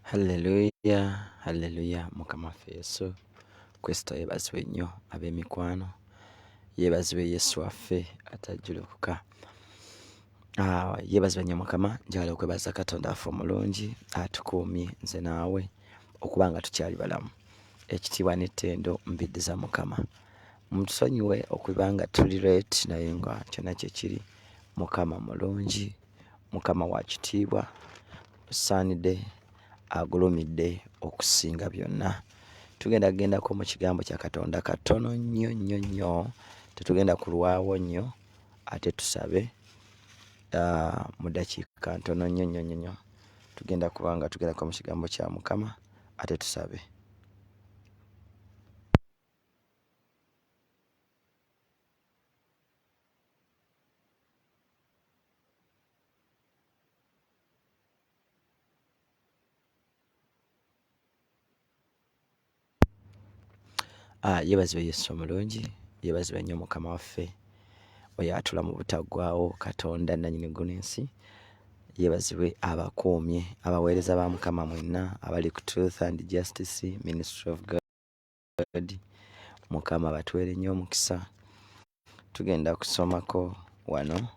Haleluya, haleluya, Mukama waffe Yesu Kristo yeebazibwe nnyo ab'emikwano, yeebazibwe Yesu waffe atajjulukuka. Yeebazibwe nnyo Mukama, njagala okwebaza Katonda waffe omulungi atukuumye nze naawe okuba nga tukyali balamu. Ekitiibwa n'ettendo mbiddiza Mukama. Mutusonyiwe okuba nga tuli late naye nga kyonna kye kiri. Mukama mulungi, Mukama wa kitiibwa, saanidde agulumidde okusinga byonna. Tugendako mu kigambo kya Katonda katono nnyo nnyo nnyo, tetugenda kulwawo nnyo, ate tusabe mu ddakiika ntono nnyo nnyo nnyo. Tugenda kuba nga tugendako mu kigambo kya Mukama ate tusabe. Yeebazibwe Yesu omulungi, yeebazibwe nnyo Mukama waffe oyo atula mu butaggwaawo, Katonda nannyini ggulu n'ensi. Yeebazibwe abakuumye, abaweereza ba Mukama mwenna abali ku Truth and Justice Ministry of God. Mukama batwere nnyo omukisa. Tugenda kusomako wano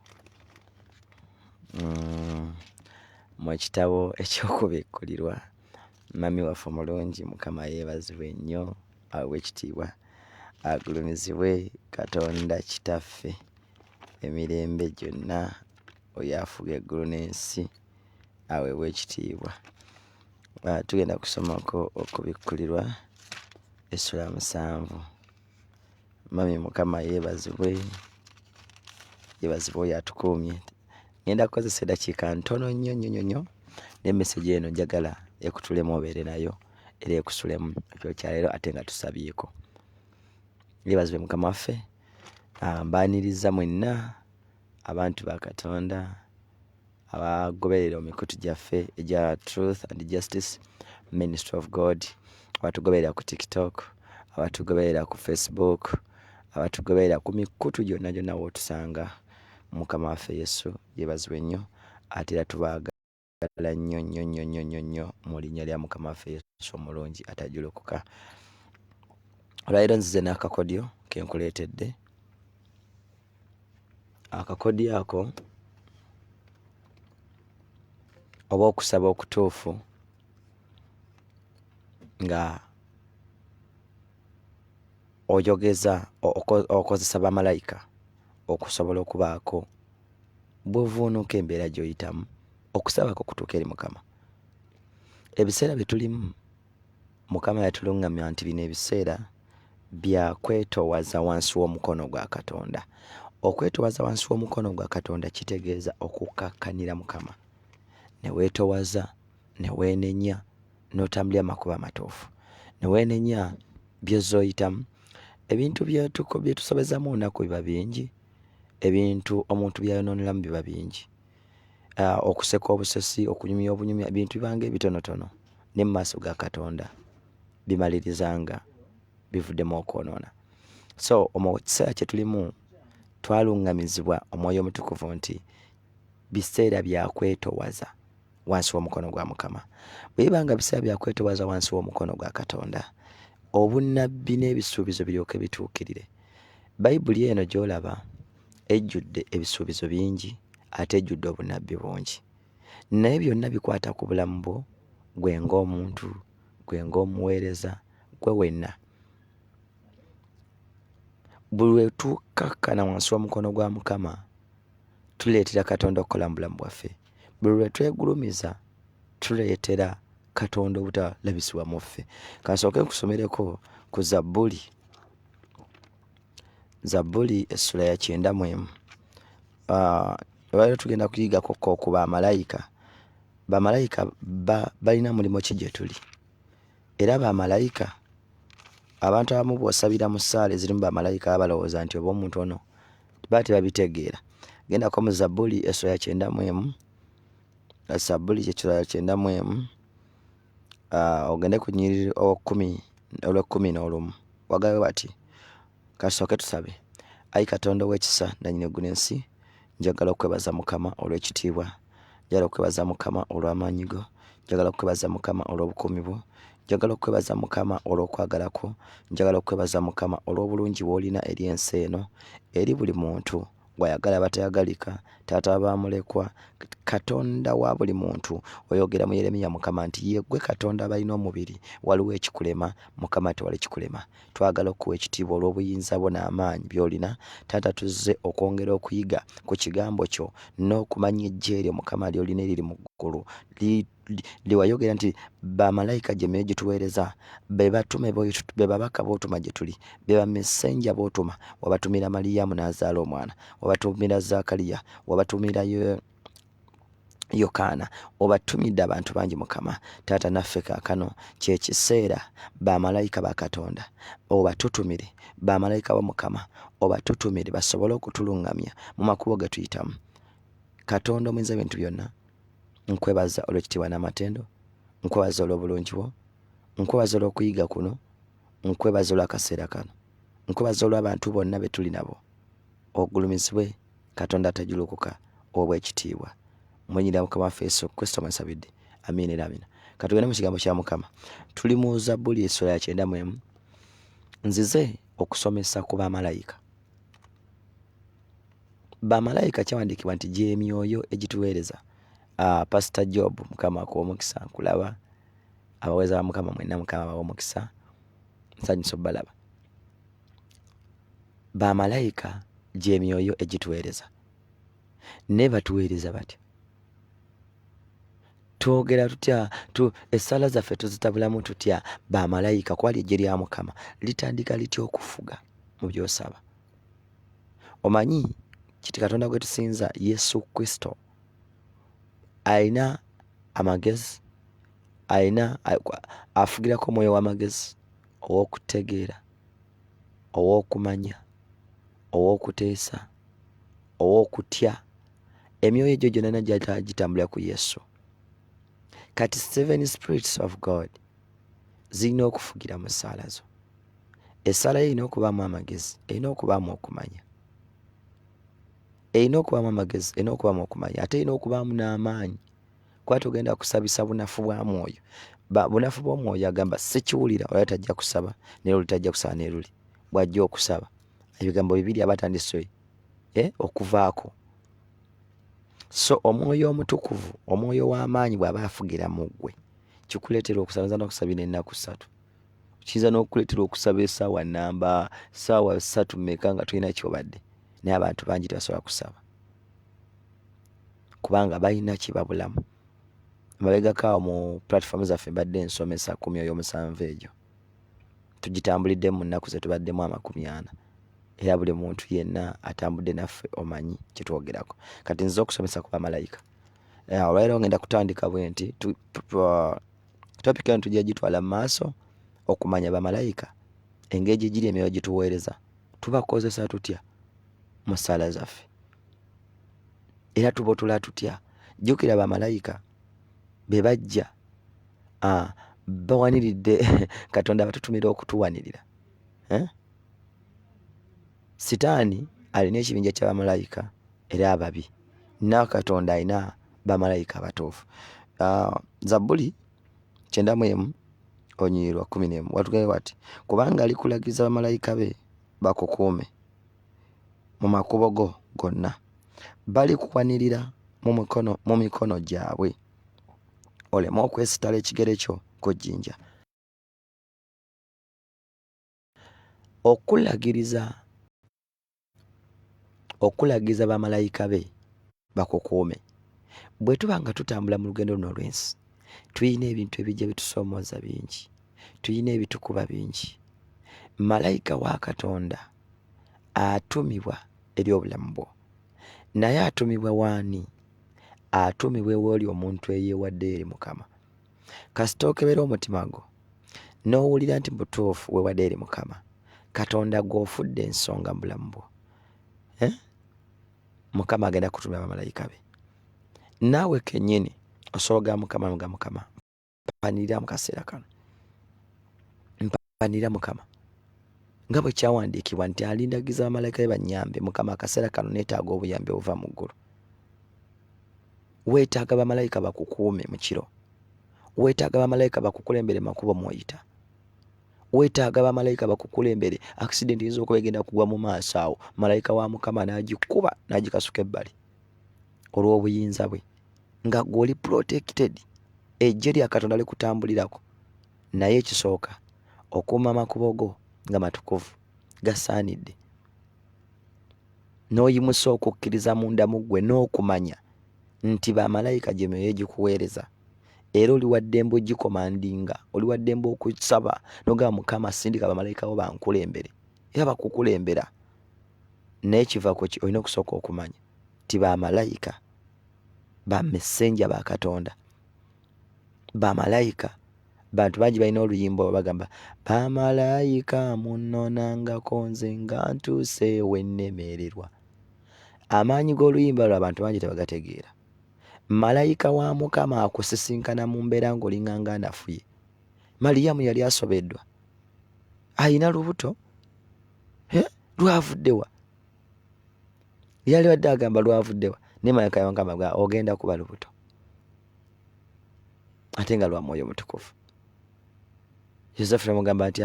mu kitabo eky'okubikkulirwa. Mami waffe omulungi, Mukama yeebazibwe nnyo, aweebwe ekitiibwa, agulumizibwe Katonda kitaffe emirembe gyonna, oyo afuga eggulu n'ensi, aweebwe ekitiibwa. Tugenda kusomako okubikkulirwa essula 7. Mami Mukama yeebazibwe, yeebazibwe oyo atukuumye. Ngenda kukozesa eddakiika ntono nnyo nnyo nnyo, n'emesegi eno njagala ekutulemu obeere nayo era ekusulemu ekyo kya leero ate nga tusabyeko. Yeebazibwe Mukama waffe. Mbaaniriza mwenna abantu ba Katonda abagoberera emikutu gyaffe egya Truth and Justice Ministry of God, abatugoberera ku TikTok, abatugoberera ku Facebook, abatugoberera ku mikutu gyonna gyonna w'otusanga. Mukama waffe Yesu yeebazibwe nnyo, ate era tubaagala nnyo nnyo nnyo nnyo nnyo nnyo mu linnya lya Mukama waffe Yesu omulungi atajjulukuka. Olwaleero nzize n'akakodyo ke nkuleetedde. Akakodyo ako oba okusaba okutuufu nga oyogeza okozesa Bamarayika okusobola okubaako bw'ovuunuka embeera gy'oyitamu, okusabako kutuuka eri Mukama. Ebiseera bye tulimu, Mukama yatuluŋŋamya nti bino ebiseera bya kwetoowaza wansi w'omukono gwa Katonda. Okwetoowaza wansi w'omukono gwa Katonda kitegeeza okukakkanira Mukama, ne weetoowaza, ne weenenya, n'otambulira makubo amatuufu, ne weenenya by'ozooyitamu. Ebintu bye tusobezamu olunaku biba bingi, ebintu omuntu byayonooneramu biba bingi. Okuseka obusesi, okunyumya obunyumya, ebintu bibanga ebitonotono, ne mu maaso ga Katonda bimalirizanga bivuddemu okwonoona. So mu kiseera kye tulimu twaluŋŋamizibwa Omwoyo Omutukuvu nti biseera bya kwetoowaza wansi w'omukono gwa Mukama. Bwe bibanga biseera bya kwetoowaza wansi w'omukono gwa Katonda, obunnabbi n'ebisuubizo biryoke bituukirire. Bayibuli eno gy'olaba ejjudde ebisuubizo bingi ate ejjudde obunnabbi bungi, naye byonna bikwata ku bulamu bwo gwe ng'omuntu, gwe ng'omuweereza, gwe wenna. Buli lwe tukakkana wansi w'omukono gwa Mukama tuleetera Katonda okukola mu bulamu bwaffe. Buli lwe twegulumiza tuleetera Katonda obutalabisibwa mu ffe. Kansooke nkusomereko ku Zabbuli essula ya 91. Olwaleero tugenda kuyigako ku Bamarayika. Bamarayika balina mulimu ki gye tuli? Era Bamarayika, abantu abamu bw'osabira mu ssaala ezirimu Bamarayika balowooza nti oba omuntu ono baba tebabitegeera. Gendako mu Zabbuli essula ya 91, Zabbuli essula ya 91, ogende ku nnyiriri olw'ekkumi wagabe bati. Kasooke tusabe. Ayi Katonda ow'ekisa nannyini eggulu n'ensi, njagala okwebaza Mukama olw'ekitiibwa njagala okwebaza Mukama olw'amaanyi go, njagala okwebaza Mukama olw'obukuumi bwo, njagala okwebaza Mukama olw'okwagala kwo, njagala okwebaza Mukama olw'obulungi bw'olina eri ensi eno, eri buli muntu gw'ayagala abatayagalika, taata baamulekwa, Katonda wa buli muntu. Oyogera mu Yeremiya Mukama nti ye gwe Katonda abalina omubiri, waliwo ekikulema, Mukama tewali kikulema. Twagala okuwa ekitiibwa olw'obuyinza bwo n'amaanyi by'olina. Taata tuzze okwongera okuyiga ku kigambo kyo n'okumanya eggye eryo Mukama ly'olina eriri mu ggulu, liwayogera nti bamalayika gye myoyo gituweereza be batume be babaka b'otuma gye tuli, be bamesenja b'otuma. Wabatumira Maliyamu n'azaala omwana, wabatumira Zakaliya, wabatumira Yokaana, obatumidde abantu bangi Mukama. Taata naffe kaakano kye kiseera bamalayika ba Katonda obatutumire, bamalayika ba Mukama obatutumire basobole okutulungamya mu makubo ge tuyitamu. Katonda omuyinza ebintu byonna, nkwebaza olw'ekitiibwa n'amatendo, nkwebaza olw'obulungi bwo, nkwebaza olw'okuyiga kuno, nkwebaza olw'akaseera kano, nkwebaza olw'abantu bonna be tuli nabo. Ogulumizibwe Katonda atajulukuka obw'ekitiibwa. Mwenyera Mukama waffe Yesu Kristo mwesabidde. Amiina era amiina. Katugende mu kigambo kya Mukama. Tuli mu Zabbuli essula ya 91. Nzize okusomesa ku bamalayika. Bamalayika kyawandiikibwa nti gye myoyo egituweereza. Pastor Job, Mukama akuwa omukisa, nkulaba. Abaweza ba Mukama mwenna Mukama abawa omukisa. Nsanyusa obbalaba. Bamalayika gye myoyo egituweereza. Ne batuweereza batya? Twogera tutya? Essala zaffe tuzitabulamu tutya? Bamalayika kwali eggye lya Mukama litandika litya okufuga mu by'osaba? Omanyi kiti Katonda gwe tusinza Yesu Kristo alina amagezi, alina afugirako omwoyo w'amagezi, ow'okutegeera, ow'okumanya, ow'okuteesa, ow'okutya. Emyoyo egyo gyonna gitambulira ku Yesu. Kati 7 spirits of God zirina okufugira mu ssaala zo. Essaala erina okubaamu amagezi, erina okubaamu okumanya, erina okubaamu amagezi, erina okubaamu okumanya, ate erina okubaamu n'amaanyi. Kuba tugenda kusabisa bunafu bwa mwoyo. Bunafu bw'omwoyo agamba sikiwulira oyo tajja kusaba, ne luli tajja kusaba ne luli bw'ajja okusaba. Ebigambo bibiri abatandise okuvaako. So omwoyo omutukuvu, omwoyo w'amaanyi bw'aba afugira mu ggwe, kikuleetera okusaba. Nza n'okusabira ennaku 3. Kiyinza n'okuleetera okusaba essaawa nnamba, ssaawa 3 mmeka nga tulina kyobadde. Naye abantu bangi tebasobola kusaba kubanga balina kibabulamu. Mabegakaawo mu platform zaffe mbadde nsomesa ku myoyo 7 egyo. Tugitambulidde mu nnaku ze tubaddemu 40. Era buli muntu yenna atambudde naffe omanyi kye twogerako. Kati nziza okusomesa ku bamalayika. Olwaleero ngenda kutandika bwe nti topic eno tujja gitwala mu maaso okumanya bamalayika, engeri gye giri emyoyo gituweereza, tubakozesa tutya mu ssaala zaffe, era tubotula tutya. Jjukira bamalayika be bajja bawaniridde Katonda abatutumira okutuwanirira. Sitaani alina ekibinja ky'abamalayika era ababi, na Katonda alina bamalayika abatuufu. Zabbuli 91 onyirirwa 11 watugamba bati, kubanga alikulagiza bamalayika be bakukuume mu makubo go gonna, balikuwanirira mu mikono gyabwe, oleme okwesitala ekigere kyo ku jjinja. Okulagiza bamalayika be bakukuume. Bwe tuba nga tutambula mu lugendo luno olw'ensi, tuyina ebintu ebijja bitusoomooza bingi, tuyina ebitukuba bingi. Malayika wa Katonda atumibwa eri obulamu bwo, naye atumibwa waani? Atumibwa ew'oli omuntu eyeewadde eri Mukama. Kasita okebera omutima gwo n'owulira nti butuufu weewadde eri Mukama, Katonda gw'ofudde ensonga mu bulamu bwo, Mukama agenda kutumira bamalayika be. Naawe kennyini osobola Mukama nga Mukama mpanirira mu kaseera kano, mpanirira Mukama nga bwe kyawandiikibwa nti alindagiza bamalayika be bannyambe. Mukama akaseera kano neetaaga obuyambi obuva mu ggulu. weetaaga bamalayika bakukuume mu kiro, weetaaga bamalayika bakukulembere makubo mw'oyita, weetaaga bamalayika bakukulembere accident eyinza okuba egenda kugwa mu maaso awo, malayika wa Mukama n'agikuba n'agikasuka ebbali olw'obuyinza bwe, nga gw'oli protected, ejje lya Katonda likutambulirako. Naye ekisooka okuuma makubo go nga matukuvu gasaanidde, n'oyimusa okukkiriza munda mu ggwe n'okumanya nti bamalayika gye myoyo egikuweereza, era oli waddembe ogikomandinga, oli waddembe okusaba n'ogamba Mukama sindika bamalayika bo bankulembere, era bakukulembera. Naye kiva ku ki? Olina okusooka okumanya ti bamalayika ba messenja ba Katonda. Bamalayika bantu bangi balina oluyimba bagamba bamalayika munnonangako nze nga ntuuse we nnemererwa. Amaanyi g'oluyimba lwo abantu bangi tebagategeera. Malayika wa Mukama akusisinkana mu mbeera ng'olinganga anafuye. Maliyamu yali asobeddwa, ayina lubuto, lwavuddewa? Yali wadde agamba lwavuddewa, naye malayika wa Mukama ogenda kuba lubuto, ate nga lwa Mwoyo Mutukuvu. Yosefu namugamba nti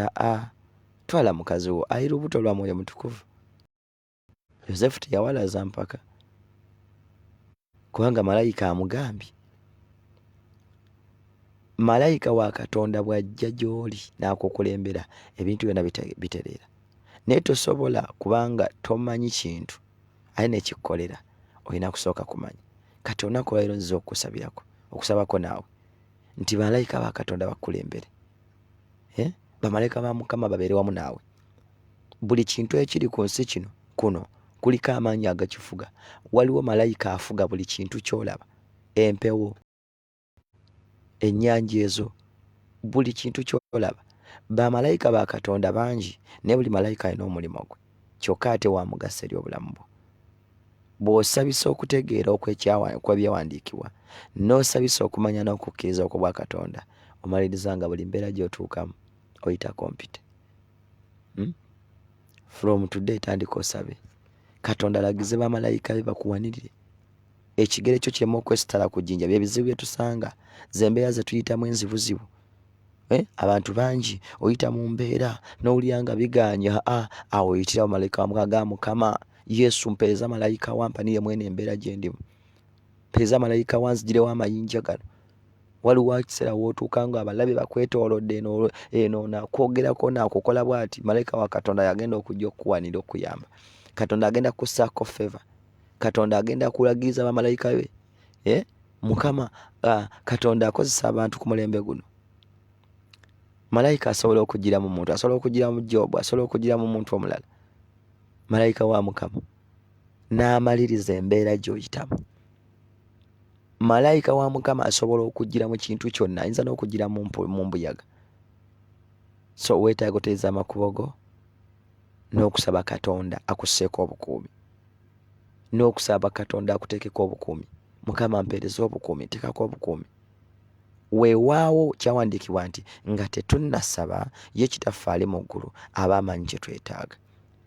twala mukazi wo ayi lubuto lwa Mwoyo Mutukuvu. Yosefu teyawalaza mpaka, kubanga malayika amugambye. Malayika wa Katonda bw'ajja gy'oli n'akukulembera, ebintu byonna bitereera. Naye tosobola, kubanga tomanyi kintu aye nekikkolera, olina kusooka kumanya. Kati olunaku olwaleero nziza okusabako naawe nti malayika ba Katonda bakulembere, bamalayika ba Mukama babeere wamu naawe. Buli kintu ekiri ku nsi kuno kuliko amaanyi agakifuga. Waliwo malayika afuga buli kintu ky'olaba, empewo, ennyanja ezo, buli kintu ky'olaba. Bamalayika ba Katonda bangi, naye buli malayika alina omulimu gwe, kyokka ate wa mugaso eri obulamu bwo. Bw'osabisa okutegeera okw'ebyawandiikibwa, n'osabisa okumanya n'okukkiriza okwo bwa Katonda, omaliriza nga buli mbeera gy'otuukamu oyita kompite. From today tandika osabe Katonda alagize bamalayika be bakuwanirire. Ekigere kyo kirema okwesitala ku jjinja, bye bizibu bye tusanga, ze mbeera ze tuyitamu enzibuzibu. Abantu bangi oyita mu mbeera n'owulira nga biganya, awo oyitira bamalayika wa Mukama, Mukama Yesu mpeereza malayika wampanire mwene embeera gye ndimu, mpeereza malayika wanzigirewo amayinja gano. Waliwo ekiseera wootuuka nga abalabe bakwetoolodde eno nakwogerako nakukola bw'ati, malayika wa Katonda yagenda okujja okukuwanira okuyamba. Katonda agenda kussaako favor. Katonda agenda kulagiriza bamalayika be. Mukama Katonda akozesa abantu ku mulembe guno. Malayika asobola okugira mu muntu, asobola okugira mu Jobu, asobola okugira mu muntu omulala. Malayika wa Mukama n'amaliriza embeera gy'oyitamu. Malayika wa Mukama asobola okugira mu kintu kyonna, ayinza n'okugira mu mbuyaga. So weetaaga otereeza amakubo go n'okusaba Katonda akusseeko obukuumi, n'okusaba Katonda akuteekeko obukuumi. Mukama mpeereza obukuumi, teekako obukuumi. Weewaawo kyawandiikibwa nti nga tetunnasaba ye Kitaffe ali mu ggulu aba amanyi kye twetaaga.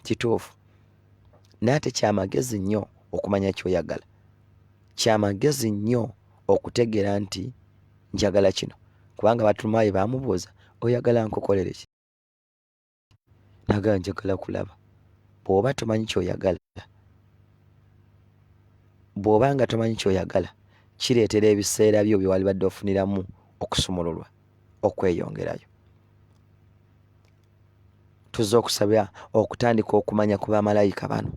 Kituufu. Naye ate kyamagezi nnyo okumanya ky'oyagala. Kyamagezi nnyo okutegeera nti njagala kino, kubanga Batumaayi baamubuuza, oyagala nkukolere ki? N'agamba njagala kulaba. Bw'oba tomanyi ky'oyagala, bw'obanga tomanyi ky'oyagala, kireetera ebiseera byo bye wali badde ofuniramu okusumululwa, okweyongerayo. Tuzze okusaba okutandika okumanya ku bamalayika bano.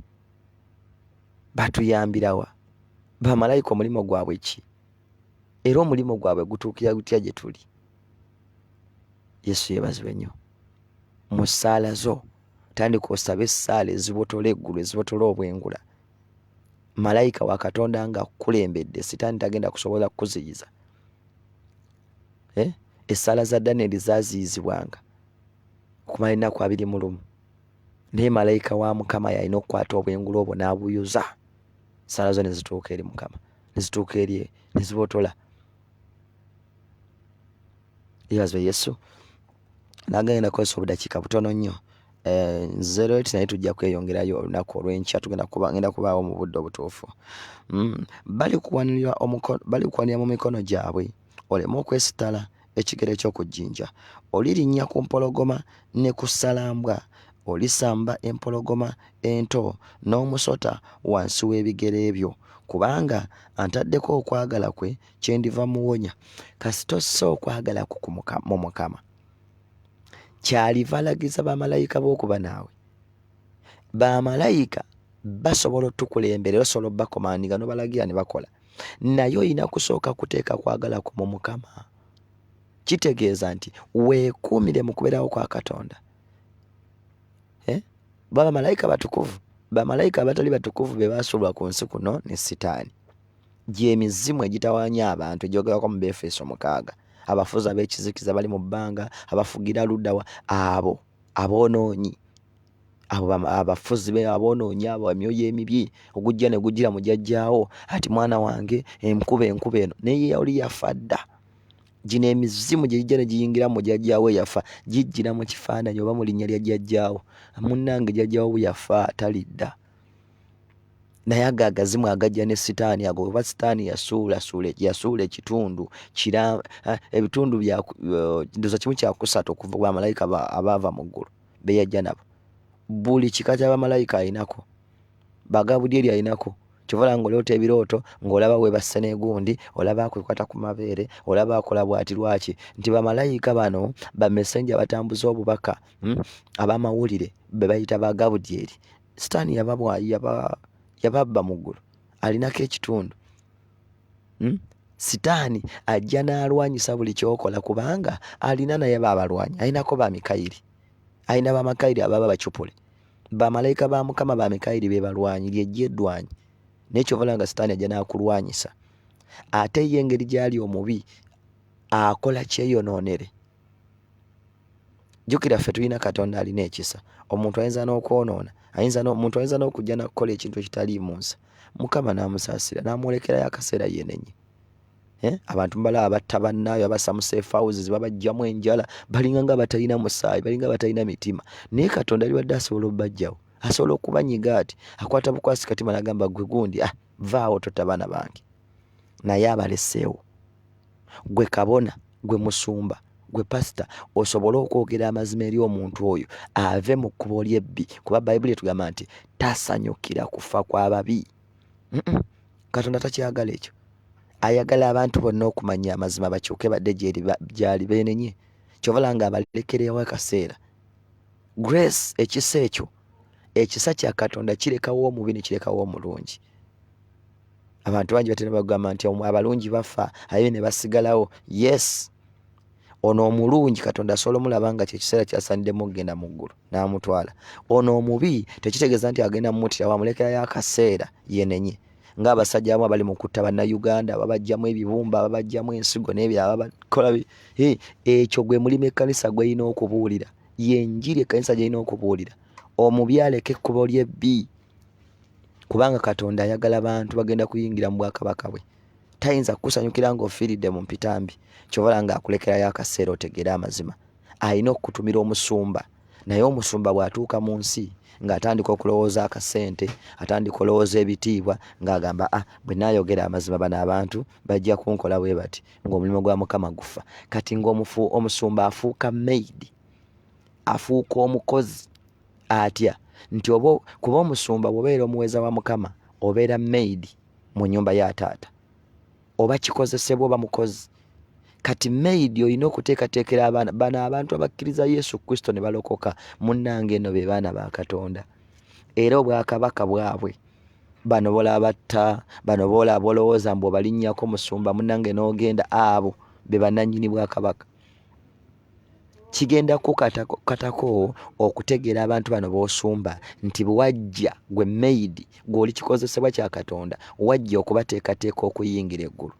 Batuyambirawa? Bamalayika omulimu gwabwe ki? Era omulimu gwabwe gutuukira gutya gye tuli? Yesu yeebazibwe nnyo. Mu ssaala zo tandika osabe essaala ezibotola eggulu, ezibotola obwengula. Malayika wa Katonda nga akkulembedde, Sitaani tagenda kusobola kukuziyiza. Essaala za Danyeri zaaziyizibwanga okumala ennaku 21, naye malayika wa Mukama yalina okukwata obwengula obwo n'abuyuza, essaala zo ne zituuka eri Mukama, ne zituuka eri, ne zibotola. Yeebazibwe Yesu. Nagenda kukozesa obudakiika butono nnyo nze naye tujja kweyongerayo olunaku olw'enkya ngenda kubaawo mu budde obutuufu. Bali kuwanira mu mikono gyabwe oleme okwesitala ekigere ky'okujjinja. Olirinnya ku mpologoma ne ku ssalambwa, olisamba empologoma ento n'omusota wansi w'ebigere byo, kubanga antaddeko okwagala kwe kyendiva muwonya. Kasita ossa okwagala mu Mukama, kyaliva alagiza bamalayika b'okuba naawe. Bamalayika basobola otukulembera, basobola obbakomandinga n'obalagira ne bakola, naye olina kusooka kuteeka kwagala ku mu Mukama. Kitegeeza nti weekuumire mu kubeerawo kwa Katonda. Bamalayika batukuvu, bamalayika abatali batukuvu be baasulwa ku nsi kuno ne Sitaani, gy'emizimu egitawaanya abantu egyogerwako mu Befeso 6, abafuzi ab'ekizikiza bali mu bbanga, abafugira luddawa, abo aboonoonyi, abo abafuzi be aboonoonyi, abo emyoyo emibi ogujja ne gujjira mu jjajjaawo ati mwana wange enkuba eno naye yali yafa dda. Gino emizimu gye gijja ne giyingira mu jjajjaawo yafa, gijjira mu kifaananyi oba mu linnya lya jjajjaawo. Munnange jjajjaawo buyafa talidda. Naye ago agazimu agajja ne Sitaani ago, oba Sitaani yasuula ekitundu ebitundu bya ndoza kimu kya kusatu okuva ku bamalayika abaava mu ggulu be yajja nabo. Buli kika ky'abamalayika alinako, Bagabudyeri alinako. Kyova ng'oloota ebirooto ng'olaba weebasse n'egundi, olaba akwekwata ku mabeere, olaba akola bw'ati. Lwaki? Nti bamalayika bano bamesenja batambuza obubaka, ab'amawulire be bayita Bagabudyeri. Sitaani yababba mu ggulu, alinako ekitundu. Sitaani ajja n'alwanyisa buli kyokola, kubanga alina naye baabalwanyi, alinako ba Mikayiri, alina ba Makayiri ababa bacupule. Bamalayika ba Mukama ba Mikayiri be balwanyi, lyejja eddwanyi. Naye kyova nga Sitaani ajja n'akulwanyisa. Ate ye engeri gy'ali omubi akola kyeyonoonere. Jjukira ffe tulina Katonda alina ekisa. Omuntu ayinza n'okwonoona, omuntu ayinza n'okujja n'akukola ekintu ekitali mu nsi, Mukama n'amusaasira n'amwolekerayo akaseera yenenye. Abantu balaba batta bannaayo, abassa mu safe houses, babajjamu enjala, balinga nga batalina musaayi, balinga batalina mitima. Naye Katonda alibadde asobola obbajjawo, asobola okubanyiga ati akwata bukwasi katima n'agamba gwe gundi, vaawo totta baana bange. Naye abaleseewo, gwe kabona, gwe musumba, gwe pasita, osobole okwogera amazima eri omuntu oyo ave mu kkubo ly'ebbi, kuba Bayibuli etugamba nti tasanyukira kufa kw'ababi. Katonda takyagala ekyo. Ayagala abantu bonna okumanya amazima bakyuke badde gyali beenenye. Kyova nga abalekerewo akaseera. Grace, ekisa ekyo, ekisa kya Katonda kirekawo omubi ne kirekawo omulungi. Abantu bangi batera bagamba nti abalungi bafa, abe ne basigalawo. Yes, ono omulungi Katonda asobola omulaba nga kyekiseera kyasaaniddemu okugenda mu ggulu n'amutwala. Ono omubi tekitegeeza nti agenda mumutira, wamulekerayo akaseera yenenye. Ng'abasajja abamu abali mu kutta bannayuganda, babajjamu ebibumba, babajjamu ensigo n'ebirala, babakola ekyo gwe mulimu ekkanisa gw'erina okubuulira. Yenjiri ekkanisa gy'erina okubuulira. Omubi aleke ekkubo ly'ebbi, kubanga Katonda ayagala abantu bagenda kuyingira mu bwakabaka bwe. Tayinza kukusanyukira ng'ofiiridde mu mpitambi, kyova nga akulekerayo akaseera otegeere amazima. Alina okukutumira omusumba, naye omusumba bw'atuuka mu nsi ng'atandika okulowooza akasente, atandika olowooza ebitiibwa, ng'agamba bwe naayogera amazima bano abantu bajja kunkola bwe bati, ng'omulimu gwa Mukama gufa. Kati ng'omusumba afuuka maidi, afuuka omukozi atya nti kuba omusumba bw'obeera omuweeza wa Mukama obeera maidi mu nnyumba ya taata, oba kikozesebwa oba mukozi. Kati maidi olina okuteekateekera abaana bano, abantu abakkiriza Yesu Kristo ne balokoka, munnange eno be baana ba Katonda. Era obwakabaka bwabwe bano boolaba batta, bano boolaba olowooza mbu obalinnyako musumba, munnange n'ogenda, abo be bannannyini bwakabaka. Kigenda kukatako okutegeera abantu bano b'osumba nti wajja gwe maidi, gw'oli kikozesebwa kya Katonda, wajja okubateekateeka okuyingira eggulu.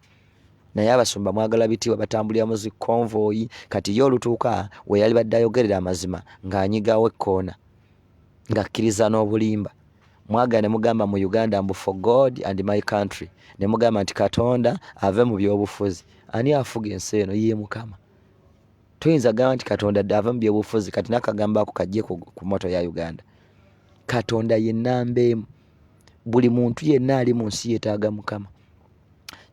Naye abasumba mwagala bitiibwa, batambulira mu zikonvoyi. Kati ye olutuuka we yali badde ayogerera amazima ng'anyigawo ekkoona, ng'akkiriza n'obulimba. Mwagala ne mugamba mu Uganda mbu for God and my country, ne mugamba nti Katonda ave mu by'obufuzi. Ani afuga ensi eno? Ye Mukama. Tuyinza gamba nti Katonda ddava mu byobufuzi kati n'akagambo ako kajje ku moto ya Uganda. Katonda ye nnamba emu. Buli muntu yenna ali mu nsi yeetaaga Mukama.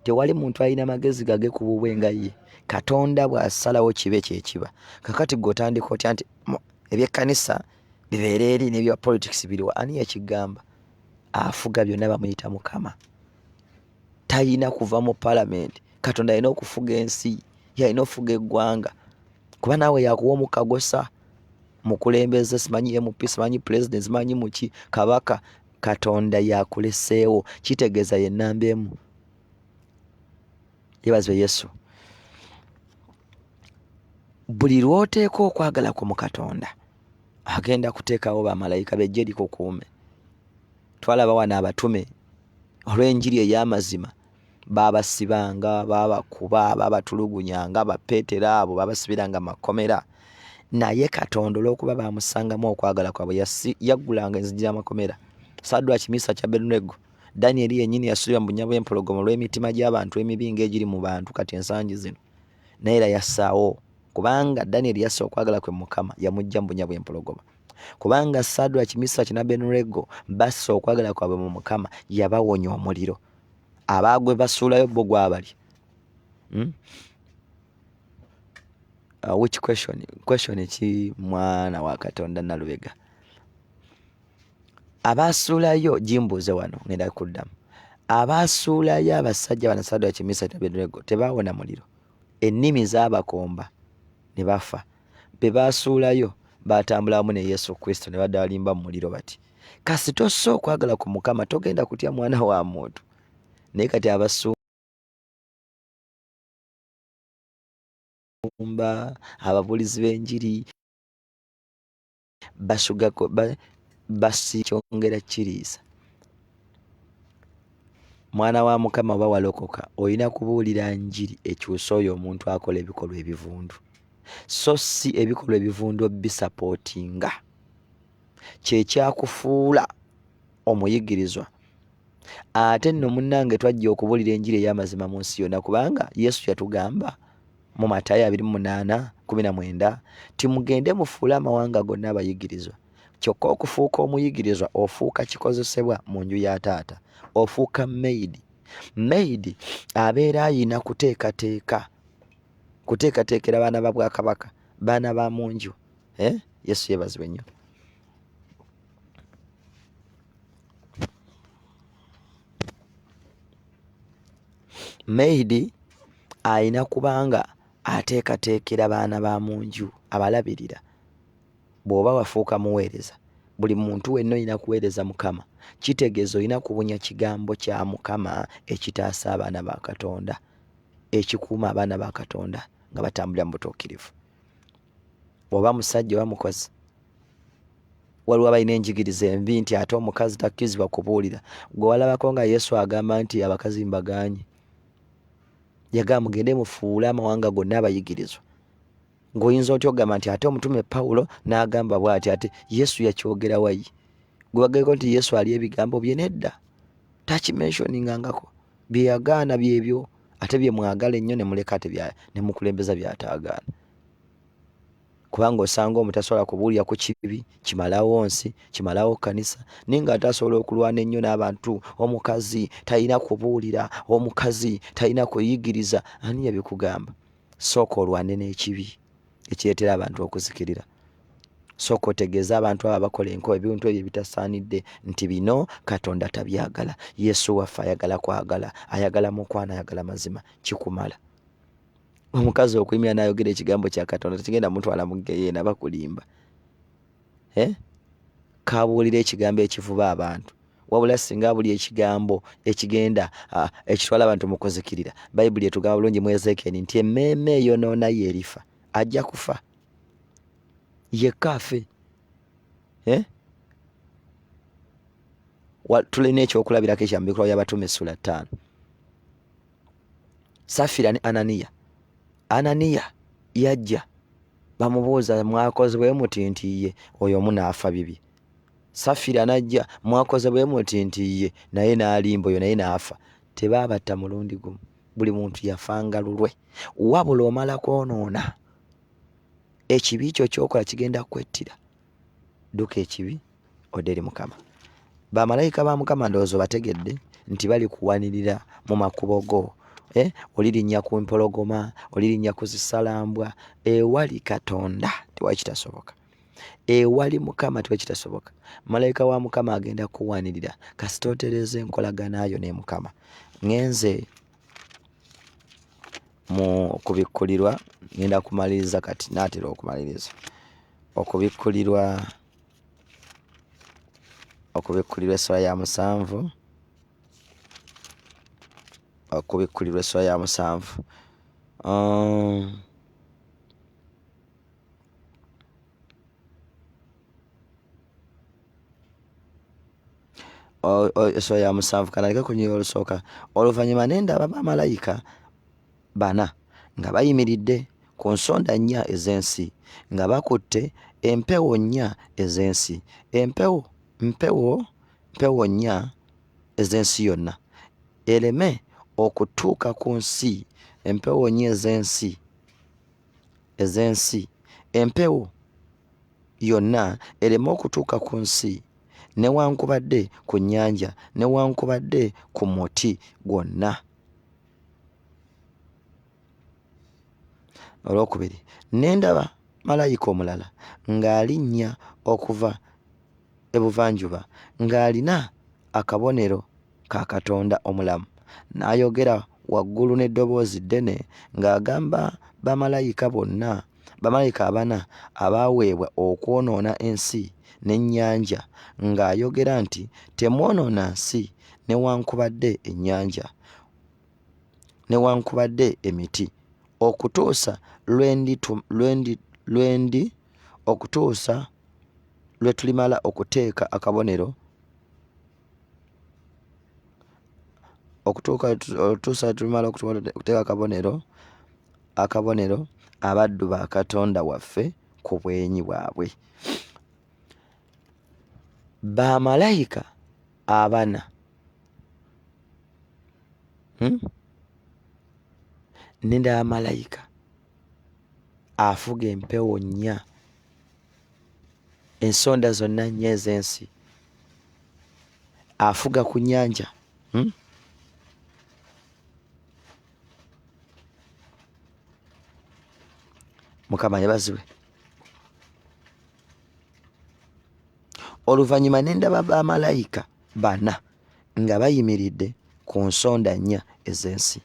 Tewali muntu alina magezi gage ku bubwe nga ye. Katonda bw'asalawo kibe kyekiba. Kakati gw'otandika otya nti ebyekkanisa bibeera eri n'ebya politics biriwa? Ani yakigamba? Afuga byonna bamuyita Mukama. Talina kuva mu palamenti. Katonda alina okufuga ensi, yalina okufuga eggwanga. Kuba naawe yakuwa Okukozesa mukulembeze, simanyi MP, simanyi president, simanyi muki kabaka. Katonda yakuleseewo, kitegeeza ye nnamba emu. Yeebazibwe Yesu. Buli lw'oteeka okwagala ku mu Katonda agenda kuteekawo bamarayika bejje likukuume. Twalaba wano abatume olw'enjiri ey'amazima baabasibanga, baabakuba, baabatulugunyanga, bapeetero abo baabasibiranga makomera. Naye Katonda olw'okuba baamusangamu okwagala kwabwe yaggulanga enzigi z'amakomera. Saddwaki Misa kya Abedunego, Danyeri yennyini yasulibwa mu bunnya bw'empologoma olw'emitima gy'abantu emibi ng'egiri mu bantu kati ensangi zino. Naye era yassaawo, kubanga Danyeri yassa okwagala kwe Mukama, yamuggya mu bunnya bw'empologoma. Kubanga Saddwaki Misa kya Abedunego bassa okwagala kwabwe mu Mukama, yabawonya omuliro. Abaagwe basuulayo bo gwabali. Which question ki mwana wa Katonda Nalubega? Abaasuulayo jimbuuze wano ngenda kuddamu. Abaasuulayo abasajja bana Saddwaki Misa kya Abedunego tebaawona muliro. Ennimi z'abakomba ne bafa. Be baasuulayo baatambula wamu ne Yesu Kristo ne badda balimba mu muliro bati. Kasi tossa okwagala ku Mukama togenda kutya mwana wa muntu. Naye kati abasumba, ababulizi b'enjiri basugako basikyongera kiriisa. Mwana wa Mukama oba walokoka, olina kubuulira njiri ekyusa oyo omuntu akola ebikolwa ebivundu. So si ebikolwa ebivundu bisapootinga. Kyekyakufuula omuyigirizwa. Ate nno munnange twajja okubuulira enjiri ey'amazima mu nsi yonna, kubanga Yesu yatugamba mu Matayo 28:19 timugende mufuule amawanga gonna abayigirizwa. Kyokka okufuuka omuyigirizwa ofuuka kikozesebwa mu nju ya taata, ofuuka maidi. Maidi abeera ayina kuteekateekera baana ba Bwakabaka, baana ba mu nju. Yesu yeebazibwe nnyo. Maidi ayina kubanga ateekateekera baana ba mu nju, abalabirira. Bw'oba wafuuka muweereza, buli muntu wenna olina kuweereza Mukama. Kitegeeza olina kubunya kigambo kya Mukama ekitaasa abaana ba Katonda, ekikuuma abaana ba Katonda nga batambulira mu butuukirivu. Oba musajja oba mukozi, waliwo abalina enjigiriza embi nti ate omukazi takkirizibwa kubuulira. Gwe walabako nga Yesu agamba nti abakazi mbagaanye. Yagamba mugende mufuule amawanga gonna abayigirizwa. Ng'oyinza otya ogamba nti ate omutume Pawulo n'agamba bw'ati, ate Yesu yakyogera wayi? Gwe bageko nti Yesu ali ebigambo bye nedda. Takimenshoningangako. Bye yagaana byebyo, ate bye mwagala ennyo ne muleka ne mukulembeza by'ataagaana. Kubanga osanga omuntu tasobola kubuulira ku kibi, kimalawo nsi, kimalawo kanisa, naye nga atasobola okulwana ennyo n'abantu. Omukazi talina kubuulira, omukazi talina kuyigiriza. Ani yabikugamba? Sooka olwane n'ekibi ekireetera abantu okuzikirira. Sooka otegeeza abantu abo abakola ebintu ebyo bitasaanidde nti bino Katonda tabyagala. Yesu waffe ayagala kwagala, ayagala mukwana, ayagala mazima. Kikumala. Omukazi okuyimira n'ayogera ekigambo kya Katonda tekigenda mutwala mu ggeyeena bakulimba. Kabuulira ekigambo ekivuba abantu. Wabula singa buli ekigambo ekigenda ekitwala abantu mu kuzikirira. Bayibuli etugamba bulungi mu Ezeekiyeri nti emmeeme eyonoona y'erifa. Ajja kufa. Yekka afe. Tulina ekyokulabirako ekya Mubikkulwa by'Abatume Sula 5. Safira ne Ananiya yajja bamubuuza mwakoze bwe muti nti ye oyo munaafa bibi. Safira najja mwakoze bwe muti nti ye naye n'alimba oyo naye n'afa. Tebaabatta mulundi gumu. Buli muntu yafanga lulwe. Wabula omala kwonoona ekibi kyo kyokola kigenda kwettira. Dduka ekibi odde eri Mukama. Bamalayika ba Mukama ndowooza bategedde nti bali kuwanirira mu makubo go. Olirinnya ku mpologoma, olirinnya ku zisalambwa. Ewali Katonda tewali kitasoboka. Ewali Mukama tewali kitasoboka. Malayika wa Mukama agenda kuwanirira kasita otereza enkolaganayo ne Mukama. Ngenze mu okubikkulirwa, ngenda kumaliriza kati, naatera okumaliriza okubikkulirwa essula ya 7. Okubikkulirwa essula ya 7. Essula ya 7 kanaleke kunyira olusooka. Oluvannyuma ne ndaba bamalayika 4 nga bayimiridde ku nsonda 4 ez'ensi nga bakutte empewo 4 ez'ensi. Empewo 4 ez'ensi yonna ereme okutuuka ku nsi. Empewo 4 ez'ensi, empewo yonna ereme okutuuka ku nsi, newankubadde ku nnyanja, newankubadde ku muti gwonna. Olwokubiri, ne ndaba malayika omulala ng'alinnya okuva ebuvanjuba ng'alina akabonero ka Katonda omulamu, n'ayogera waggulu n'eddoboozi ddene ng'agamba bamalayika 4 abaaweebwa okwonoona ensi n'ennyanja, ng'ayogera nti temwonoona nsi newankubadde ennyanja newankubadde emiti, okutuusa okutuusa lwe tulimala okuteeka akabonero akabonero abaddu ba Katonda waffe ku bwenyi bwabwe. Bamalayika 4 nendaba malayika afuga empewo 4 ensonda zonna 4 ez'ensi, afuga ku nnyanja. Mukama yabazibwe. Oluvannyuma ne ndaba bamalayika 4 nga bayimiridde ku nsonda 4 ez'ensi.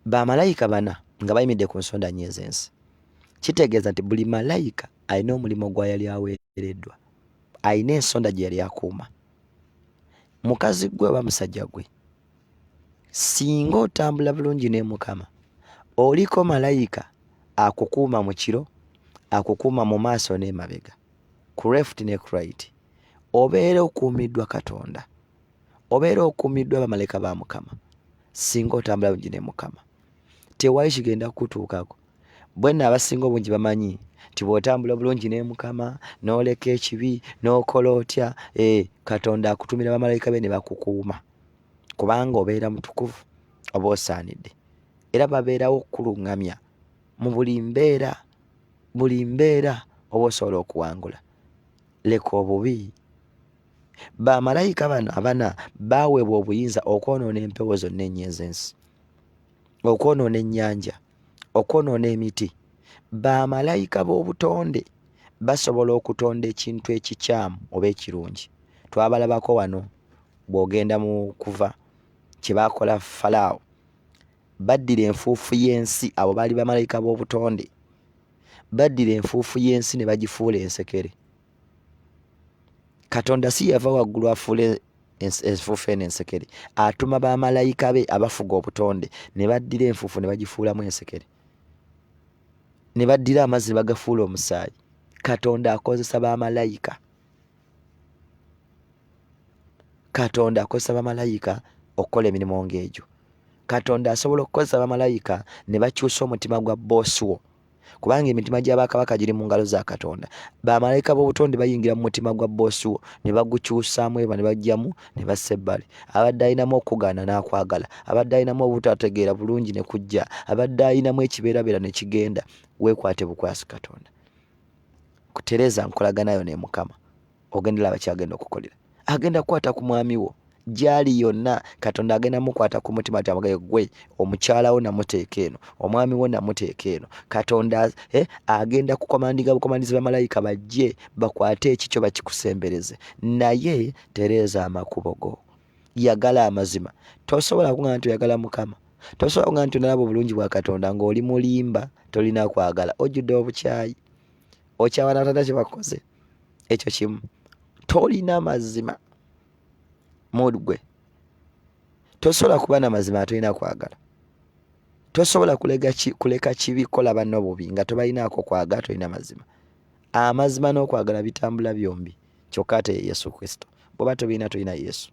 Bamalayika 4 nga bayimiridde ku nsonda 4 ez'ensi kitegeeza nti buli malayika alina omulimu gwa yali aweereddwa, alina ensonda gye yali akuuma. Mukazi gwe oba musajja gwe, singa otambula bulungi ne Mukama, oliko malayika akukuuma mu kiro, akukuuma mu maaso n'emabega, ku left ne ku right. Obeera okuumiddwa Katonda, obeera okuumiddwa bamalayika ba Mukama. Singa otambula bulungi ne Mukama, tewali kigenda kutuukako. Bwenna abasinga obungi bamanyi nti bw'otambula bulungi ne Mukama, n'oleka ekibi, n'okola otya, Katonda akutumira bamalayika be ne bakukuuma, kubanga obeera mutukuvu, oba osaanidde. Era babeerawo okukuluŋŋamya mu buli mbeera oba osobola okuwangula. Leka obubi. Bamalayika bano 4 baaweebwa obuyinza okwonoona empewo zonna 4 ez'ensi, okwonoona ennyanja, okwonoona emiti. Bamalayika b'obutonde basobola okutonda ekintu ekikyamu oba ekirungi. Twabalabako wano bw'ogenda mu Kuva kye baakola Falaawo. Baddira enfuufu y'ensi, abo baali bamalayika b'obutonde. Baddira enfuufu y'ensi ne bagifuula ensekere. Katonda si yava waggulu afuule enfuufu eno ensekere, atuma bamalayika be abafuga obutonde ne baddira enfuufu ne bagifuulamu ensekere, ne baddira amazzi ne bagafuula omusaayi. Katonda akozesa bamalayika. Katonda akozesa bamalayika okukola emirimu ng'egyo. Katonda asobola okukozesa bamalayika ne bakyusa omutima gwa boosi wo, kubanga emitima gy'abakabaka giri mu ngalo za Katonda. Bamalayika b'obutonde bayingira mu mutima gwa boosi wo ne bagukyusaamu eba ne bajjamu ne bassa ebbali. Abadde ayinamu okugaana n'akwagala, abadde ayinamu obutategeera bulungi ne kujja, abadde ayinamu ekibeerabeera ne kigenda. Weekwate bukwasi Katonda. Kutereza nkolaganayo ne Mukama, ogendera abakyagenda okukolera. Agenda kukwata ku mwami wo gyali yonna. Katonda agenda mukwata ku mutima ati amagaye gwe omukyala wo namuteeka eno, omwami wo namuteeka eno. Katonda agenda kukomandiga bukomandizi bamalayika bajje bakwate ekikyo bakikusembereze. Naye tereza amakubo go, yagala amazima. Tosobola kuŋŋamba nti oyagala Mukama, tosobola kuŋŋamba nti onalaba obulungi bwa Katonda ng'oli mulimba, tolina kwagala, ojjudde obukyayi, okyawa n'atata kye bakoze. Ekyo kimu, tolina mazima mudgwe. Tosobola kuba na mazima atolina kwagala. Tosobola kuleka kibi kola banno bubi nga tobalinaako kwagala, tolina mazima. Amazima n'okwagala bitambula byombi, kyokka ate ye Yesu Kristo. Bw'oba tobirina, tolina Yesu.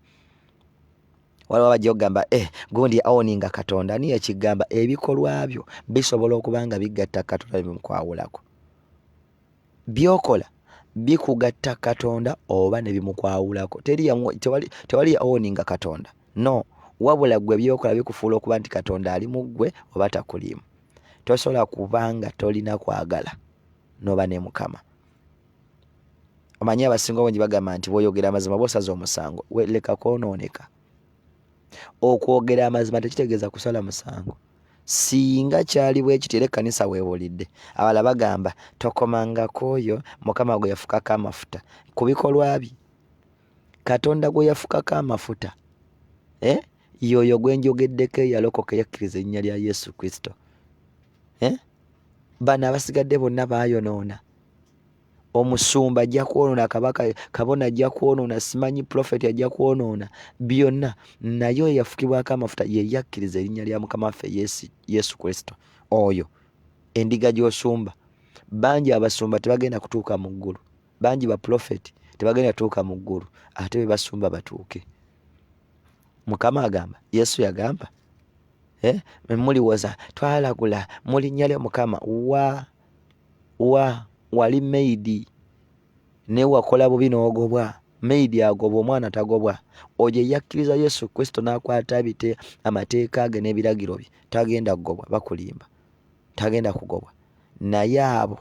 Waliwo abajja okugamba gundi awoninga Katonda. Ani yakigamba? Ebikolwa byo bisobola okuba nga bigatta Katonda ne bimukwawulako. Byokola bikugatta Katonda oba ne bimukwawulako. Tewali awoninga Katonda, no. Wabula gwe byokola bikufuula okuba nti Katonda ali mu ggwe oba takuliimu. Tosobola kubanga tolina kwagala n'oba ne Mukama. Omanyi abasinga obungi bagamba nti bw'oyogera amazima bw'osaza omusango. Leka kwonooneka. Okwogera amazima tekitegeeza kusala musango. Singa kyali bwe kityo era ekkanisa weewulidde. Abala bagamba tokomangako oyo Mukama gwe yafukako amafuta. Ku bikolwa bye Katonda gwe yafukako amafuta, yoyo gwe njogeddeko eyalokoka yakkiriza erinnya lya Yesu Kristo. Bano abasigadde bonna baayonoona. Omusumba ajja kwonoona, kabona ajja kwonoona, simanyi profeti ajja kwonoona, byonna. Naye oyo yafukibwako amafuta ye yakkiriza erinnya lya Mukama waffe Yesu Kristo. Oyo endiga gy'osumba. Bangi abasumba tebagenda kutuuka mu ggulu, bangi ba profeti tebagenda kutuuka mu ggulu, ate be basumba batuuke. Mukama agamba, Yesu yagamba, muliwoza twalagula mu linnya lya Mukama. Wali meidi ne wakola bubi n'ogobwa. Meidi agobwa, omwana tagobwa. Oyo yakkiriza Yesu Kristo n'akwata amateeka ge n'ebiragiro bye, tagenda kugobwa. Bakulimba, tagenda kugobwa. Naye abo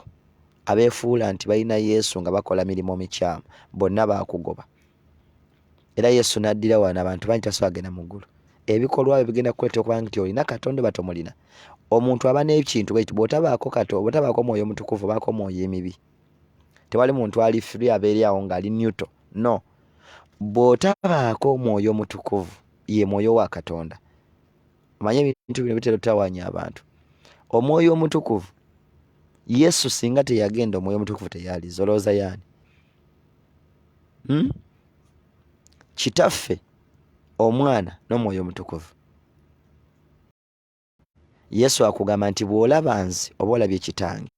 abeefuula nti balina Yesu nga bakola mirimu mikyamu, bonna baakugoba. Era Yesu n'addira wano abantu bangi tasobola kugenda mu ggulu. Ebikolwa byo bigenda kukweta okuba nti olina Katonda oba tomulina. Omuntu aba n'ekintu bw'ekyo, bw'otabaako Katonda, bw'otabaako Mwoyo Mutukuvu, obaako mwoyo emibi. Tewali muntu ali free abeeri awo ng'ali neutral, no. Bw'otabaako Mwoyo Mutukuvu, ye Mwoyo wa Katonda. Omanye ebintu bino bitera otawanya abantu. Omwoyo Omutukuvu, Yesu singa teyagenda, Omwoyo Omutukuvu teyaliza. Olowooza y'ani? Kitaffe, Omwana n'Omwoyo Omutukuvu. Yesu akugamba nti bw'olaba nze oba olabye Kitange.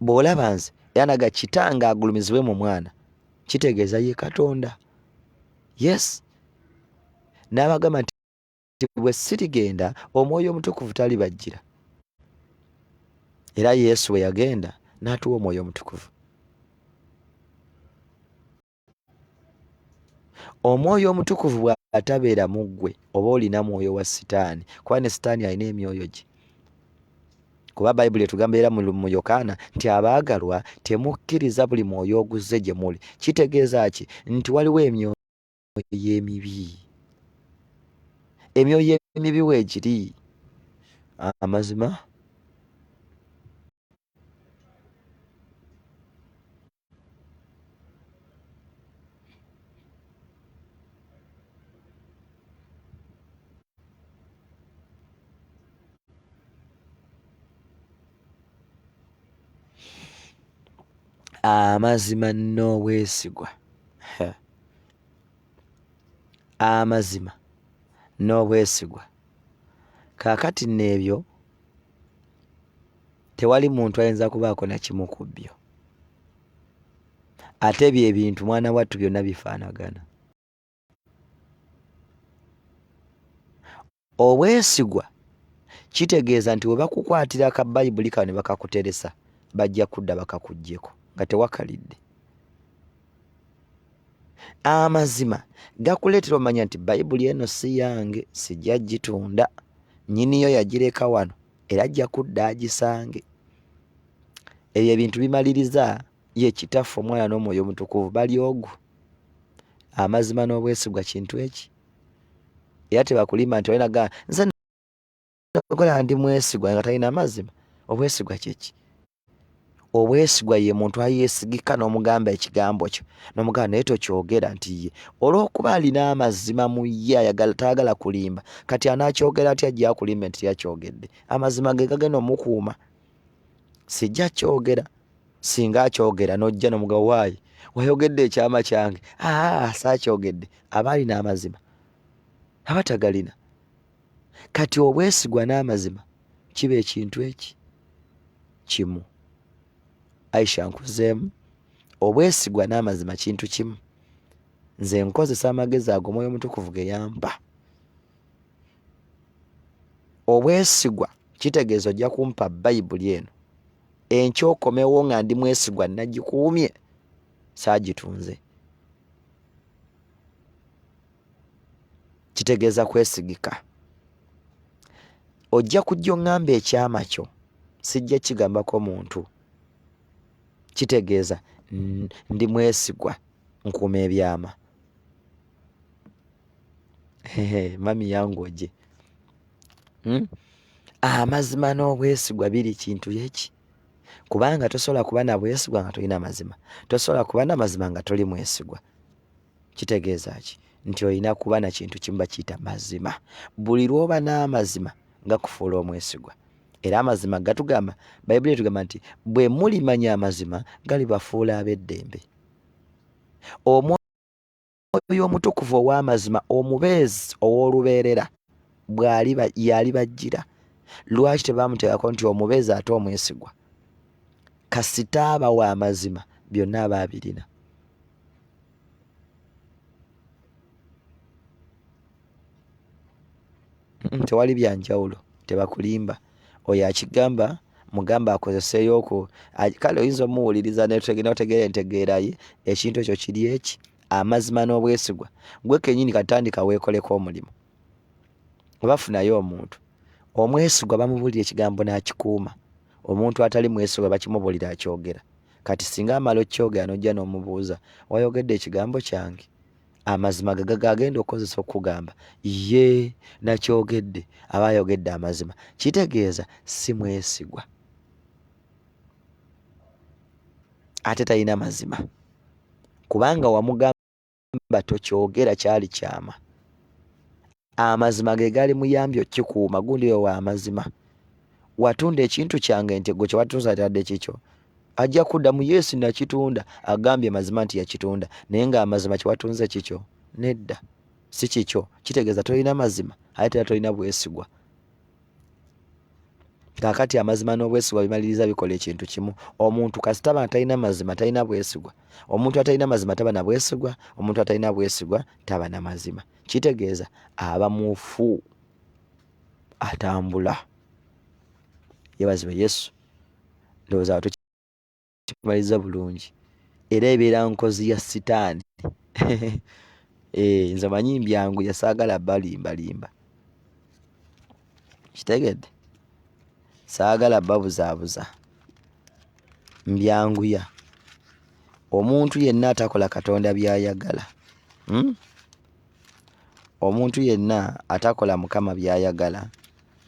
Bw'olaba nze era naga Kitange agulumizibwe mu Mwana, kitegeeza ye Katonda. Yes. N'abagamba nti bwe sirigenda, Omwoyo Omutukuvu talibajjira. Era Yesu bwe yagenda n'atuwa Omwoyo Omutukuvu. Omwoyo Omutukuvu bw'atabeera mu ggwe oba olina mwoyo wa Sitaani, kuba ne Sitaani alina emyoyo gye. Kuba Bayibuli etugamba era mu Yokaana nti abaagalwa temukkiriza buli mwoyo oguzze gye muli. Kitegeeza ki? Nti waliwo emyoyo emibi. Emyoyo emibi weegiri. Amazima. Amazima n'obwesigwa. Amazima n'obwesigwa. Kaakati n'ebyo tewali muntu ayinza kubaako na kimu ku byo. Ate bye bintu mwana wattu byonna bifaanagana. Obwesigwa kitegeeza nti we bakukwatira ka Bayibuli kawe ne bakakuteresa bajja kudda bakakuggyeko nga tewakalidde. Amazima gakuleetera omanya nti Bayibuli eno si yange, sijja gitunda, nnyiniyo yagireka wano era ajja kudda agisange. Ebyo ebintu bimaliriza ye Kitaffe, Omwana n'Omwoyo Omutukuvu bali ogwo. Amazima n'obwesigwa kintu eki. Era tebakulimba nti olinaga nze nakola ndi mwesigwa nga talina amazima. Obwesigwa kyeki? Obwesigwa ye muntu ayeesigika n'omugamba ekigambo kyo, n'omugamba naye tokyogera nti ye olw'okuba alina amazima mu ye tayagala kulimba. Kati anaakyogera atya ajja akulimba nti yakyogedde? Amazima ge gagenda omukuuma. Sijja kyogera. Singa akyogera n'ojja n'omugabo waayi wayogedde ekyama kyange, saakyogedde, aba alina amazima, aba tagalina. Kati obwesigwa n'amazima kiba ekintu eki kimu. Aisha nkuzeemu, obwesigwa n'amazima kintu kimu. Nze nkozesa amagezi ago Omwoyo Omutukuvu ge yampa. Obwesigwa kitegeeza ojja kumpa Bayibuli eno, enkyokomewo nga ndi mwesigwa nagikuumye, saagitunze. Kitegeeza kwesigika. Ojja kujja oŋŋamba ekyama kyo, sijja kigambako muntu. Kitegeeza ndi mwesigwa, nkuuma ebyama. Mami yangu oje. Amazima n'obwesigwa biri kintu eki. Kubanga tosobola kuba na bwesigwa nga tolina mazima. Tosobola kuba na mazima nga toli mwesigwa. Kitegeeza ki? Nti olina kuba na kintu kimu bakiyita mazima. Buli lw'oba n'amazima gakufuula omwesigwa. Era amazima gatugamba, Bayibuli etugamba nti bwe mulimanya amazima galibafuula ab'eddembe. Omwoyo Omutukuvu ow'amazima, omubeezi ow'olubeerera, yalibajjira. Lwaki tebamuteekako nti omubeezi ate omwesigwa? Kasita aba w'amazima byonna aba abirina. Tewali byanjawulo, tebakulimba. Oyo akigamba mugamba akozeseyo kale oyinza omuwuliriza n'otegeera entegeera ye, ekintu ekyo kiri eki, amazima n'obwesigwa. Gwe kennyini katandika weekoleko omulimu. Bafunayo omuntu omwesigwa bamubuulira ekigambo n'akikuuma. Omuntu atali mwesigwa bakimubuulira akyogera. Kati singa amala okyogera n'ojja n'omubuuza wayogedde ekigambo kyange, amazima gagenda okukozesa okugamba ye nakyogedde, aba ayogedde amazima. Kitegeeza si mwesigwa, ate talina mazima, kubanga wamugamba tokyogera kyali kyama. Amazima ge gali muyambye okikuuma, gundi yo w'amazima. Watunda ekintu kyange nti gwe kyewatunza tadde kikyo, ajja kudda mu Yesu nakitunda, agambye mazima nti yakitunda, naye nga amazima kyewatunze kikyo. Nedda, si kikyo. Kitegeeza tolina mazima, ate tolina bwesigwa. Kaakati amazima n'obwesigwa bimaliriza bikola ekintu kimu. Omuntu kasita taba talina mazima talina bwesigwa. Omuntu atalina mazima taba na bwesigwa. Omuntu atalina bwesigwa taba na mazima. Kitegeeza aba mufu, atambula. Yebazibwe Yesu. Ndowooza tukimaliriza bulungi. Era ebeera nkozi ya Sitaani. Nze manyi mbyangu yasaagala balimbalimba. Kitegedde? Saagala babuzaabuza. Mbyanguya. Omuntu yenna atakola Katonda by'ayagala. Omuntu yenna atakola Mukama by'ayagala,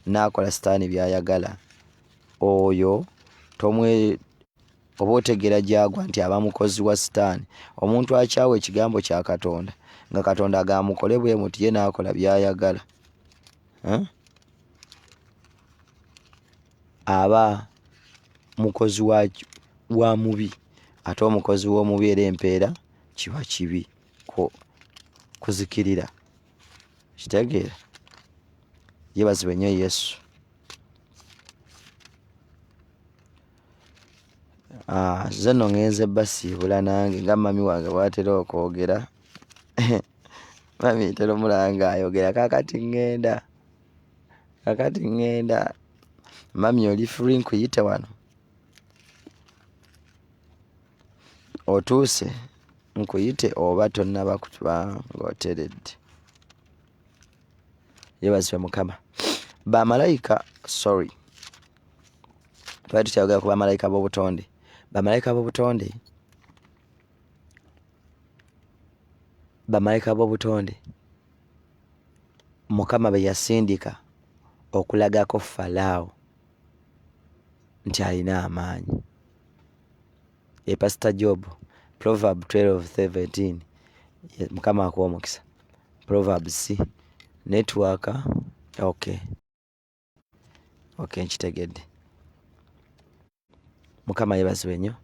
n'akola Sitaani by'ayagala, oyo oba otegeera gyagwa nti aba mukozi wa Sitaani. Omuntu akyawa ekigambo kya Katonda nga Katonda agamukole bwe muti ye n'akola by'ayagala, aba mukozi wa mubi. Ate omukozi w'omubi era empeera kiba kibi, kuzikirira. Kitegeera? Yebazibwe nnyo Yesu. Nze nno ngenze basiibula nange nga mami wange bw'atera okwogera. Mami tera omulanga ayogera, kaakati ngenda. kakati ngenda mami oli free nkuyite wano otuuse nkuyite oba tonnaba kuba ng'oteredde. Yebazibwe Mukama. Bamarayika, sorry, twali tukyayogera ku bamalayika b'obutonde. Bamalayika b'obutonde, bamalayika b'obutonde Mukama be yasindika okulagako Falaawo nti alina amaanyi. Pastor Job, Proverb 12:17, Mukama akuwa omukisa. Proverbs network, okay, nkitegedde. Mukama yebazibwe nnyo.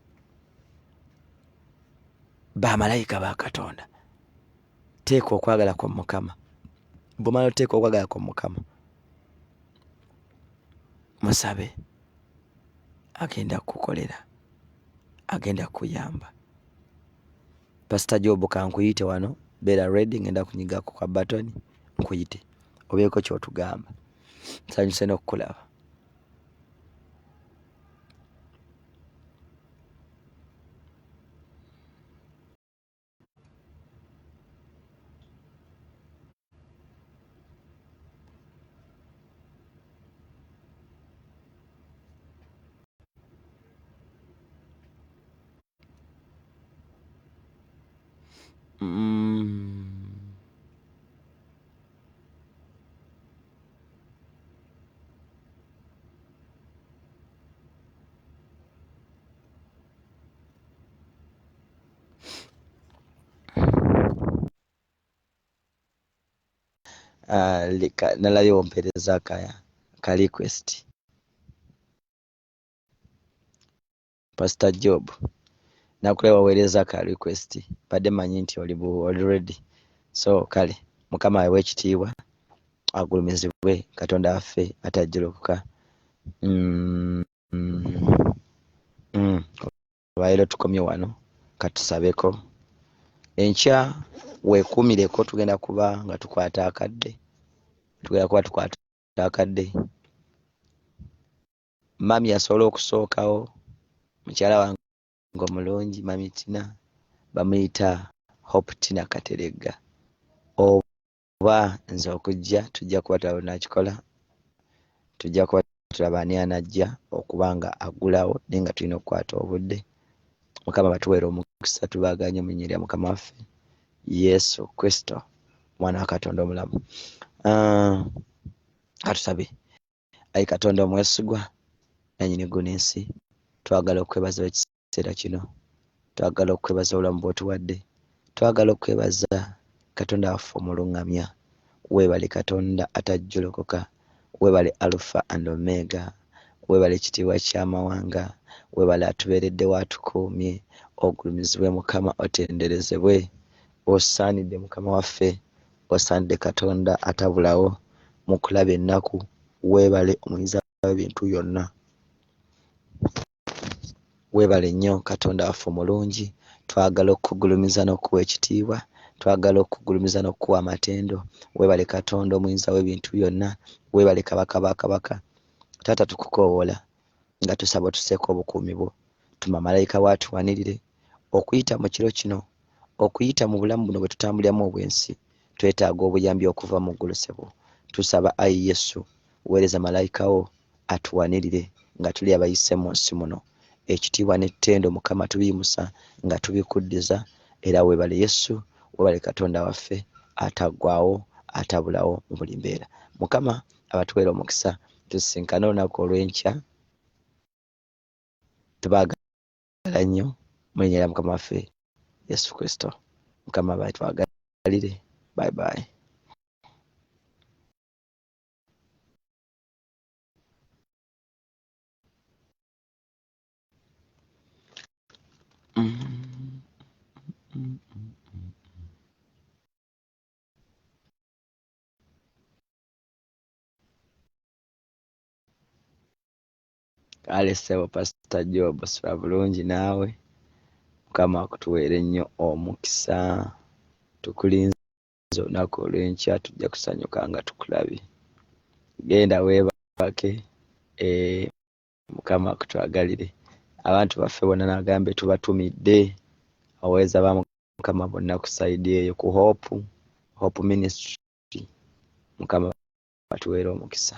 Bamalayika ba Katonda, teeka okwagala kwa Mukama. Bw'omala oteeka okwagala kwa Mukama, musabe, agenda kukolera, agenda kuyamba. Pastor Job, kankuyite wano, beera ready, ngenda kunyiga ku button nkuyite obeeko ky'otugamba. Nsanyuse n'okukulaba. Nalabye wompereza ka request. Pastor Job, nakulaba waweereza ka request, badde manyi nti oli ready. So kale, Mukama awewe ekitiibwa, agulumizibwe, Katonda waffe atajjulokoka. Olwaleero tukomye wano, katusabeko. Enkya weekuumireko, tugenda kuba nga tukwata akadde. Mami asobola okusookawo, mukyala wange omulungi, Mami Tina, bamuyita Hope Tina Kateregga. Oba nze okujja, tujja kuba tunakikola, tujja kuba tulaba ani anajja okuba nga agulawo, naye nga tulina okukwata obudde. Mukama batuweera omukisa, tubaaganye mu linnya lya Mukama waffe Yesu Kristo, Mwana wa Katonda omulamu. Katusabe. Ayi Katonda omwesigwa, nannyini ggulu n'ensi, twagala okwebaza ekiseera kino, twagala okwebaza obulamu bw'otuwadde, twagala okwebaza Katonda waffe omuluŋŋamya. Weebale Katonda atajjulokoka, weebale Alpha and Omega, weebale ekitiibwa ky'amawanga, weebale atubeeredde watukuumye. Ogulumizibwe Mukama, otenderezebwe. Osaanidde Mukama waffe, osaanidde Katonda atabulawo mu kulaba ennaku. Weebale omuyiza w'ebintu byonna. Weebale nnyo Katonda waffe omulungi. Twagala okugulumiza n'okuwa ekitiibwa, twagala okugulumiza n'okuwa amatendo. Weebale Katonda omuyinza w'ebintu byonna. Weebale Kabaka ba kabaka. Taata, tukukoowoola nga tusaba otuseeko obukuumi bwo. Tuma malayika waatuwanirire okuyita mu kiro kino, okuyita mu bulamu buno bwe tutambuliramu obwensi. Twetaaga obuyambi okuva mu ggulu ssebo. Tusaba Ayi Yesu, weereza malayika wo atuwanirire nga tuli abayise mu nsi muno. Ekitiibwa n'ettendo Mukama tubiyimusa nga tubikuddiza. Era weebale Yesu, weebale Katonda waffe ataggwaawo, atabulawo mu buli mbeera. Mukama abatuweera omukisa, tusisinkane olunaku olw'enkya. Tubaagala nnyo mu linnya lya Mukama waffe Yesu Kristo. Mukama batwagalire. Bye bye. Kale ssebo Pastor Job, sula bulungi naawe. Mukama akutuweere nnyo omukisa. Tukulinze olunaku olw'enkya, tujja kusanyuka nga tukulabye. genda weebake, Mukama kutwagalire. Abantu baffe bonna nagambe tubatumidde aweza ba Mukama bonna kusaidieyo ku Hope Ministry. Mukama batuweera omukisa.